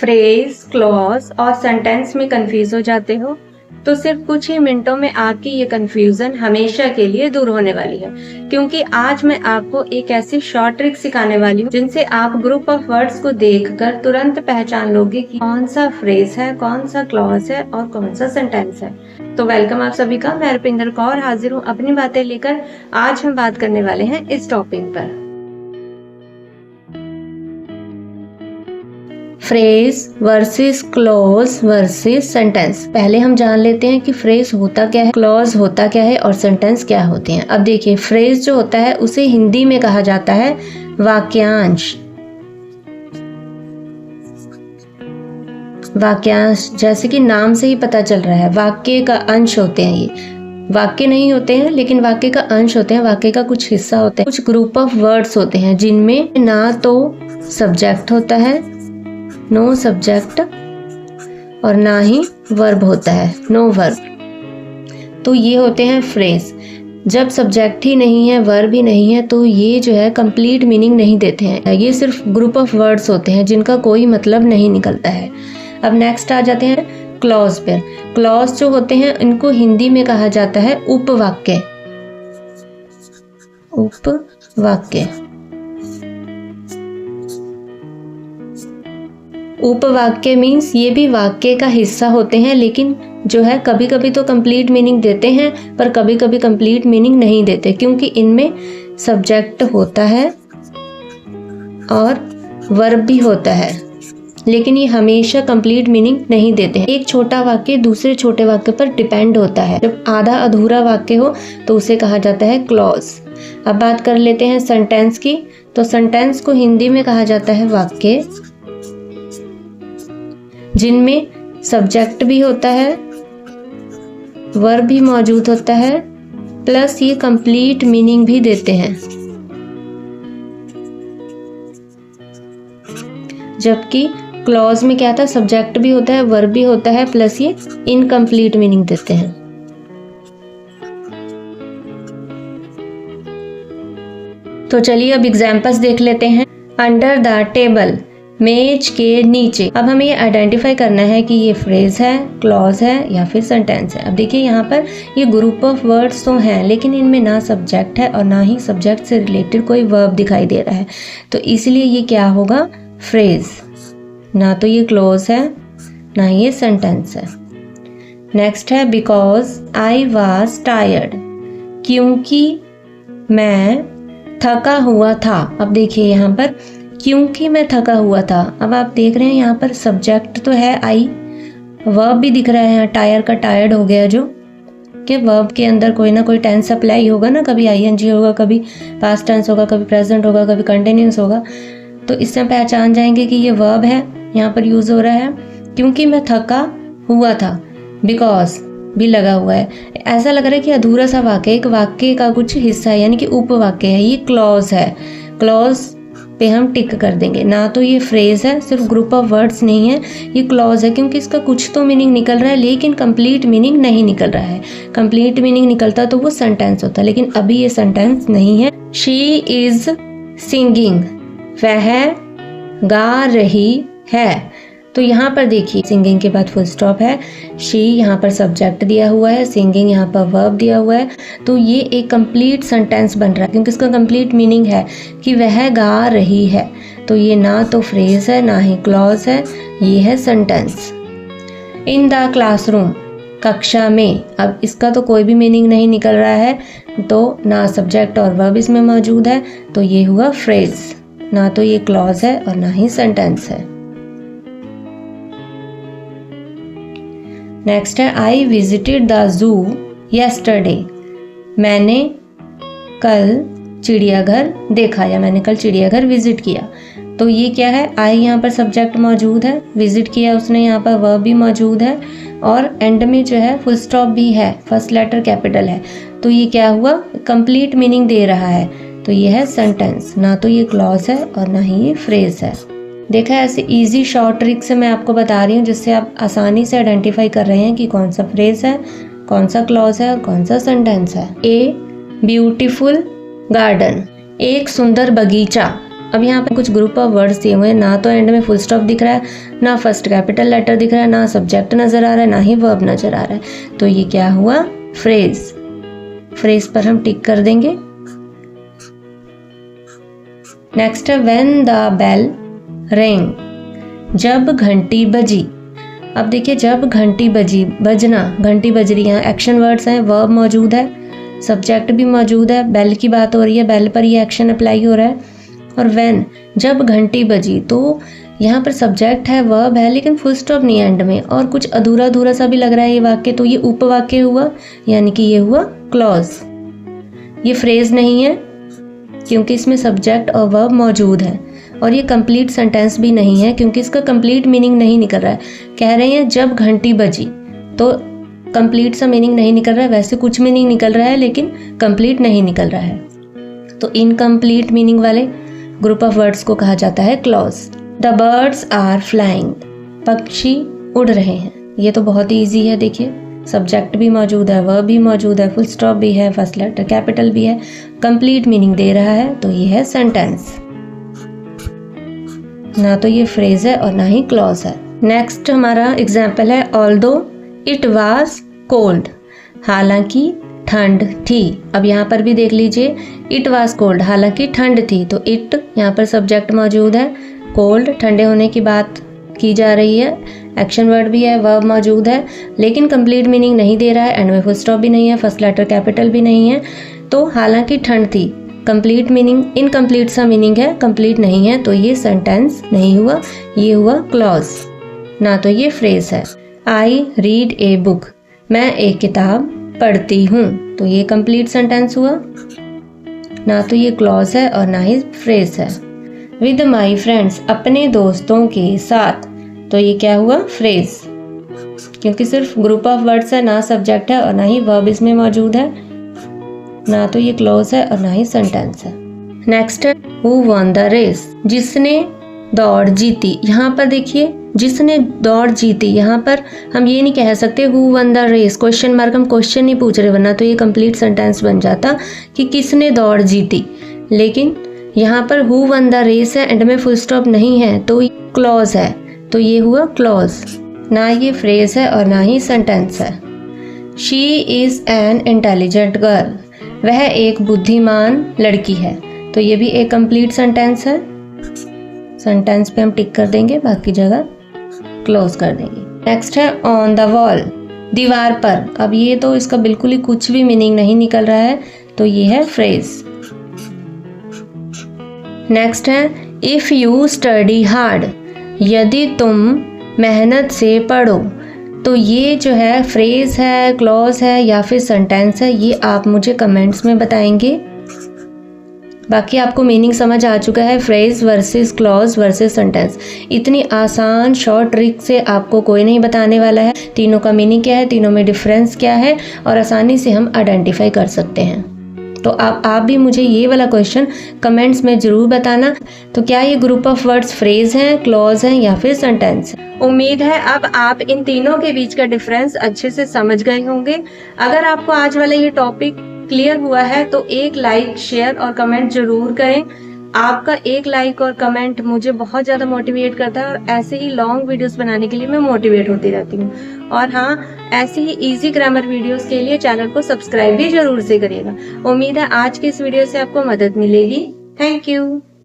Phrase, clause और sentence में confuse हो जाते हो तो सिर्फ कुछ ही मिनटों में आपकी ये कंफ्यूजन हमेशा के लिए दूर होने वाली है, क्योंकि आज मैं आपको एक ऐसी शॉर्ट ट्रिक सिखाने वाली हूँ जिनसे आप ग्रुप ऑफ वर्ड्स को देखकर तुरंत पहचान लोगे कि कौन सा फ्रेज है, कौन सा क्लॉज है और कौन सा सेंटेंस है। तो वेलकम आप सभी का। मैं रुपिंदर कौर हाजिर हूँ अपनी बातें लेकर। आज हम बात करने वाले हैं इस टॉपिक पर, phrase versus clause versus sentence. पहले हम जान लेते हैं कि फ्रेज होता क्या है, क्लॉज होता क्या है और सेंटेंस क्या होते हैं। अब देखिए, फ्रेज जो होता है उसे हिंदी में कहा जाता है वाक्यांश। वाक्यांश जैसे कि नाम से ही पता चल रहा है, वाक्य का अंश होते हैं। ये वाक्य नहीं होते हैं लेकिन वाक्य का अंश होते हैं, वाक्य का कुछ हिस्सा होता है। कुछ ग्रुप ऑफ वर्ड्स होते हैं जिनमें ना तो सब्जेक्ट होता है, नो सब्जेक्ट, और ना ही वर्ब होता है, नो वर्ब। तो ये होते हैं फ्रेज। जब सब्जेक्ट ही नहीं है, वर्ब ही नहीं है, तो ये जो है कंप्लीट मीनिंग नहीं देते हैं। ये सिर्फ ग्रुप ऑफ वर्ड्स होते हैं जिनका कोई मतलब नहीं निकलता है। अब नेक्स्ट आ जाते हैं क्लॉज पर। क्लॉज जो होते हैं इनको हिंदी में कहा जाता है उपवाक्य। उपवाक्य, उपवाक्य मीन्स ये भी वाक्य का हिस्सा होते हैं, लेकिन जो है कभी कभी तो कंप्लीट मीनिंग देते हैं पर कभी कभी कंप्लीट मीनिंग नहीं देते, क्योंकि इनमें सब्जेक्ट होता है और वर्ब भी होता है, लेकिन ये हमेशा कंप्लीट मीनिंग नहीं देते हैं। एक छोटा वाक्य दूसरे छोटे वाक्य पर डिपेंड होता है। जब आधा अधूरा वाक्य हो तो उसे कहा जाता है क्लॉज। अब बात कर लेते हैं सेंटेंस की। तो सेंटेंस को हिंदी में कहा जाता है वाक्य, जिनमें सब्जेक्ट भी होता है, वर्ब भी मौजूद होता है, प्लस ये कंप्लीट मीनिंग भी देते हैं। जबकि क्लॉज में क्या था, सब्जेक्ट भी होता है, वर्ब भी होता है, प्लस ये इनकम्प्लीट मीनिंग देते हैं। तो चलिए अब एग्जाम्पल्स देख लेते हैं। अंडर द टेबल, मेज के नीचे। अब हमें ये आइडेंटिफाई करना है कि ये फ्रेज है, क्लॉज है या फिर सेंटेंस है। अब देखिए यहाँ पर ये ग्रुप ऑफ वर्ड्स तो हैं, लेकिन इनमें ना सब्जेक्ट है और ना ही सब्जेक्ट से रिलेटेड कोई वर्ब दिखाई दे रहा है, तो इसलिए ये क्या होगा, फ्रेज। ना तो ये क्लॉज है ना ये सेंटेंस है। नेक्स्ट है बिकॉज आई वॉज टायर्ड, क्योंकि मैं थका हुआ था। अब देखिए यहाँ पर क्योंकि मैं थका हुआ था। अब आप देख रहे हैं यहाँ पर सब्जेक्ट तो है आई, वर्ब भी दिख रहा है यहाँ, टायर का टायर्ड हो गया, जो कि वर्ब के अंदर कोई ना कोई टेंस अप्लाई होगा ना, कभी आईएनजी होगा, कभी पास्ट टेंस होगा, कभी प्रेजेंट होगा, कभी कंटिन्यूस होगा। तो इससे पहचान जाएंगे कि ये वर्ब है, यहाँ पर यूज हो रहा है। क्योंकि मैं थका हुआ था, बिकॉज भी लगा हुआ है। ऐसा लग रहा है कि अधूरा सा वाक्य, एक वाक्य का कुछ हिस्सा है, यानी कि उपवाक्य है। ये क्लॉज है, क्लॉज पे हम टिक कर देंगे। ना तो ये फ्रेज है, सिर्फ ग्रुप ऑफ वर्ड्स नहीं है, ये क्लॉज है, क्योंकि इसका कुछ तो मीनिंग निकल रहा है लेकिन कंप्लीट मीनिंग नहीं निकल रहा है। कंप्लीट मीनिंग निकलता तो वो सेंटेंस होता, लेकिन अभी ये सेंटेंस नहीं है। शी इज सिंगिंग, वह गा रही है। तो यहाँ पर देखिए सिंगिंग के बाद फुल स्टॉप है, शी यहाँ पर सब्जेक्ट दिया हुआ है, सिंगिंग यहाँ पर वर्ब दिया हुआ है। तो ये एक कंप्लीट सेंटेंस बन रहा है, क्योंकि इसका कंप्लीट मीनिंग है कि वह गा रही है। तो ये ना तो फ्रेज है ना ही क्लॉज है, ये है सेंटेंस। इन द क्लासरूम, कक्षा में। अब इसका तो कोई भी मीनिंग नहीं निकल रहा है, तो ना सब्जेक्ट और वर्ब इसमें मौजूद है, तो ये हुआ फ्रेज। ना तो ये क्लॉज है और ना ही सेंटेंस है। नेक्स्ट है I visited the zoo yesterday, मैंने कल चिड़ियाघर देखा या मैंने कल चिड़ियाघर विजिट किया। तो ये क्या है, आई यहाँ पर सब्जेक्ट मौजूद है, विजिट किया उसने, यहाँ पर वर्ब भी मौजूद है, और एंड में जो है फुल स्टॉप भी है, फर्स्ट लेटर कैपिटल है। तो ये क्या हुआ, कंप्लीट मीनिंग दे रहा है, तो ये है सेंटेंस। ना तो ये क्लॉज है और ना ही ये फ्रेज है। देखा, ऐसे इजी शॉर्ट ट्रिक से मैं आपको बता रही हूँ जिससे आप आसानी से आइडेंटिफाई कर रहे हैं कि कौन सा फ्रेज है, कौन सा क्लॉज है और कौन सा सेंटेंस है। ए ब्यूटीफुल गार्डन, एक सुंदर बगीचा। अब यहाँ पे कुछ ग्रुप ऑफ वर्ड्स दिए हुए हैं, ना तो एंड में फुल स्टॉप दिख रहा है, ना फर्स्ट कैपिटल लेटर दिख रहा है, ना सब्जेक्ट नजर आ रहा है, ना ही वर्ब नजर आ रहा है। तो ये क्या हुआ? फ्रेज। फ्रेज पर हम टिक कर देंगे। नेक्स्ट है व्हेन द बेल रिंग, जब घंटी बजी। अब देखिए जब घंटी बजी, बजना, घंटी बज रही, यहाँ एक्शन वर्ड्स हैं, वर्ब मौजूद है, सब्जेक्ट भी मौजूद है, बेल की बात हो रही है, बेल पर ये एक्शन अप्लाई हो रहा है। और व्हेन, जब घंटी बजी, तो यहाँ पर सब्जेक्ट है, वर्ब है, लेकिन फुल स्टॉप नहीं एंड में, और कुछ अधूरा अधूरा सा भी लग रहा है ये वाक्य, तो ये उपवाक्य हुआ, यानी कि ये हुआ क्लॉज। ये फ्रेज नहीं है क्योंकि इसमें सब्जेक्ट और वर्ब मौजूद है, और ये कंप्लीट सेंटेंस भी नहीं है क्योंकि इसका कंप्लीट मीनिंग नहीं निकल रहा है। कह रहे हैं जब घंटी बजी, तो कंप्लीट सा मीनिंग नहीं निकल रहा है, वैसे कुछ मीनिंग निकल रहा है लेकिन कंप्लीट नहीं निकल रहा है, तो इनकम्प्लीट मीनिंग वाले ग्रुप ऑफ वर्ड्स को कहा जाता है clause. The birds are flying, पक्षी उड़ रहे हैं। ये तो बहुत ही ईजी है, देखिए सब्जेक्ट भी मौजूद है, वर्ब भी मौजूद है, फुल स्टॉप भी है, फर्स्ट लेटर कैपिटल भी है, कंप्लीट मीनिंग दे रहा है, तो ये है सेंटेंस, ना तो ये फ्रेज है और ना ही क्लॉज है। नेक्स्ट हमारा एग्जाम्पल है ऑल्दो इट वाज कोल्ड, हालांकि ठंड थी। अब यहाँ पर भी देख लीजिए इट वाज कोल्ड, हालांकि ठंड थी, तो इट यहाँ पर सब्जेक्ट मौजूद है, कोल्ड ठंडे होने की बात की जा रही है, एक्शन वर्ड भी है, वर्ब मौजूद है, लेकिन कंप्लीट मीनिंग नहीं दे रहा है, एंड में फुल स्टॉप भी नहीं है, फर्स्ट लेटर कैपिटल भी नहीं है, तो हालांकि ठंड थी, कंप्लीट मीनिंग, इनकम्प्लीट सा मीनिंग है, कंप्लीट नहीं है, तो ये सेंटेंस नहीं हुआ, ये हुआ क्लॉज, ना तो ये फ्रेज है। आई रीड ए बुक, मैं एक किताब पढ़ती हूँ, तो ये कंप्लीट सेंटेंस हुआ, ना तो ये क्लॉज है और ना ही फ्रेज है। विद माई फ्रेंड्स, अपने दोस्तों के साथ, तो ये क्या हुआ? फ्रेज, क्योंकि सिर्फ ग्रुप ऑफ वर्ड्स है, ना सब्जेक्ट है और ना ही वर्ब इसमें मौजूद है, ना तो ये क्लॉज है और ना ही सेंटेंस है। नेक्स्ट है हु वॉन द रेस, जिसने दौड़ जीती। यहाँ पर देखिए जिसने दौड़ जीती, यहाँ पर हम ये नहीं कह सकते who won the race, question mark, हम क्वेश्चन नहीं पूछ रहे, वरना तो ये कंप्लीट सेंटेंस बन जाता कि किसने दौड़ जीती, लेकिन यहाँ पर हु वन द रेस है, एंड में फुल स्टॉप नहीं है, तो क्लॉज है, तो ये हुआ क्लॉज, ना ये फ्रेज है और ना ही सेंटेंस है। She is an intelligent girl, वह एक बुद्धिमान लड़की है, तो ये भी एक कंप्लीट सेंटेंस है, सेंटेंस पे हम टिक कर देंगे, बाकी जगह क्लोज कर देंगे। नेक्स्ट है ऑन द वॉल, दीवार पर। अब ये तो इसका बिल्कुल ही कुछ भी मीनिंग नहीं निकल रहा है, तो ये है फ्रेज। नेक्स्ट है इफ यू स्टडी हार्ड, यदि तुम मेहनत से पढ़ो, तो ये जो है फ्रेज है, क्लॉज है या फिर सेंटेंस है, ये आप मुझे कमेंट्स में बताएंगे। बाकी आपको मीनिंग समझ आ चुका है, phrase versus clause versus sentence. इतनी आसान शॉर्ट ट्रिक से आपको कोई नहीं बताने वाला है, तीनों का मीनिंग क्या है, तीनों में डिफरेंस क्या है, और आसानी से हम आइडेंटिफाई कर सकते हैं। तो आप भी मुझे ये वाला क्वेश्चन कमेंट्स में ज़रूर बताना, तो क्या ये ग्रुप ऑफ वर्ड्स फ्रेज हैं, क्लॉज हैं या फिर सेंटेंस है। उम्मीद है अब आप इन तीनों के बीच का डिफरेंस अच्छे से समझ गए होंगे। अगर आपको आज वाला ये टॉपिक क्लियर हुआ है तो एक लाइक, शेयर और कमेंट जरूर करें। आपका एक लाइक और कमेंट मुझे बहुत ज़्यादा मोटिवेट करता है, और ऐसे ही लॉन्ग वीडियोस बनाने के लिए मैं मोटिवेट होती रहती हूँ। और हाँ, ऐसे ही इजी ग्रामर वीडियोस के लिए चैनल को सब्सक्राइब भी जरूर से करिएगा। उम्मीद है आज की इस वीडियो से आपको मदद मिलेगी। Thank you.